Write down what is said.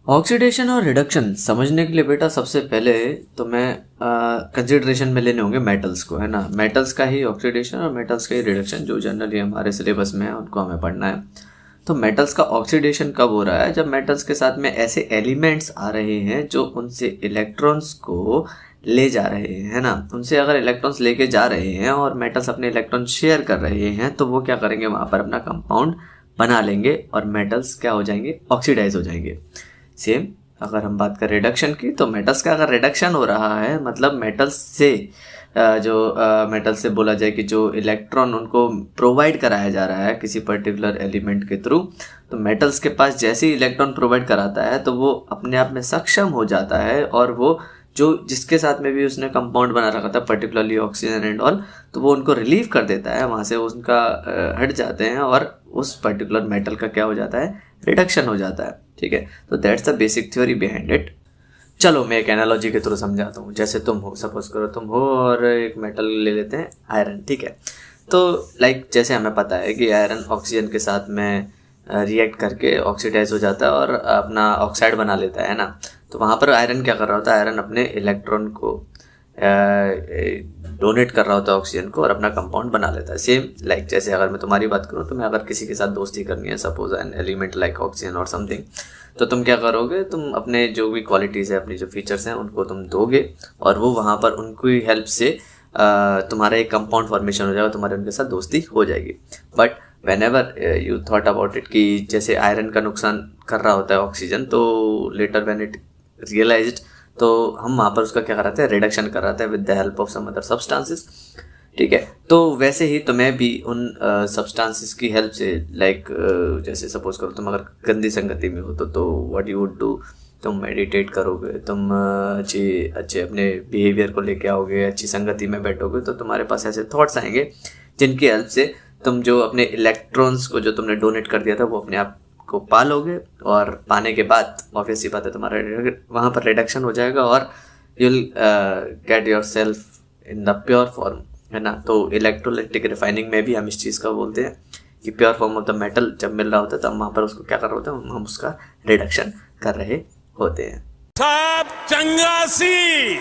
Oxidation और reduction समझने के लिए बेटा सबसे पहले तो मैं कंसिडरेशन में लेने होंगे मेटल्स को, है ना। मेटल्स का ही ऑक्सीडेशन और मेटल्स का ही रिडक्शन जो जनरली हमारे सिलेबस में है उनको हमें पढ़ना है। तो मेटल्स का ऑक्सीडेशन कब हो रहा है? जब मेटल्स के साथ में ऐसे एलिमेंट्स आ रहे हैं जो उनसे इलेक्ट्रॉन्स को ले जा रहे हैं, है ना। उनसे अगर इलेक्ट्रॉन्स लेके जा रहे हैं और मेटल्स अपने इलेक्ट्रॉन शेयर कर रहे हैं तो वो क्या करेंगे, वहाँ पर अपना कंपाउंड बना लेंगे और मेटल्स क्या हो जाएंगे, ऑक्सीडाइज हो जाएंगे। सेम अगर हम बात करें रिडक्शन की, तो मेटल्स का अगर रिडक्शन हो रहा है मतलब मेटल्स से मेटल से बोला जाए कि जो इलेक्ट्रॉन उनको प्रोवाइड कराया जा रहा है किसी पर्टिकुलर एलिमेंट के थ्रू, तो मेटल्स के पास जैसे ही इलेक्ट्रॉन प्रोवाइड कराता है तो वो अपने आप में सक्षम हो जाता है और वो जो जिसके साथ में भी उसने कंपाउंड बना रखा था पर्टिकुलरली ऑक्सीजन एंड ऑल, तो वो उनको रिलीव कर देता है, वहाँ से उनका हट जाते हैं और उस पर्टिकुलर मेटल का क्या हो जाता है, रिडक्शन हो जाता है। ठीक है, तो that's the basic theory behind it. चलो मैं एक एनालॉजी के थ्रू समझाता हूँ। जैसे तुम हो, सपोज करो तुम हो और एक मेटल ले लेते हैं आयरन, ठीक है। तो लाइक जैसे हमें पता है कि आयरन ऑक्सीजन के साथ में रिएक्ट करके ऑक्सीडाइज हो जाता है और अपना ऑक्साइड बना लेता है ना। तो वहाँ पर आयरन क्या कर रहा होता है, आयरन अपने इलेक्ट्रॉन को डोनेट कर रहा होता है ऑक्सीजन को और अपना कंपाउंड बना लेता है। सेम लाइक जैसे अगर मैं तुम्हारी बात करूँ तो मैं अगर किसी के साथ दोस्ती करनी है, suppose an element like oxygen और समथिंग, तो तुम क्या करोगे, तुम अपने जो भी क्वालिटीज़ है, अपनी जो फीचर्स हैं उनको तुम दोगे और वो वहाँ पर उनकी हेल्प से तुम्हारा एक कंपाउंड फॉर्मेशन हो जाएगा, तुम्हारे उनके साथ दोस्ती हो जाएगी। But whenever you thought about it कि जैसे आयरन का नुकसान कर रहा होता है ऑक्सीजन, तो लेटर व्हेन इट रियलाइज्ड, तो हम वहाँ पर उसका क्या कराते हैं, रिडक्शन कराते हैं with the help of some other substances. ठीक है, तो वैसे ही तुम्हें भी उन सब्सटेंसेस की हेल्प से लाइक जैसे सपोज करो तुम अगर गंदी संगति में हो तो व्हाट यू वुड डू, तुम मेडिटेट करोगे, तुम अच्छे अपने बिहेवियर को लेके आओगे, अच्छी संगति में बैठोगे, तो तुम्हारे पास ऐसे थॉट्स आएंगे जिनकी हेल्प से तुम जो अपने इलेक्ट्रॉन्स को जो तुमने डोनेट कर दिया था वो अपने आप को पालोगे और पाने के बाद ऑब्वियस सी बात है तुम्हारा वहाँ पर रिडक्शन हो जाएगा और you will get your self in the pure form, है ना। तो इलेक्ट्रोलाइटिक रिफाइनिंग में भी हम इस चीज़ का बोलते हैं कि pure form of the metal जब मिल रहा होता है तो हम वहाँ पर उसको क्या कर रहे होते हैं, हम उसका रिडक्शन कर रहे होते हैं। सब चंगासी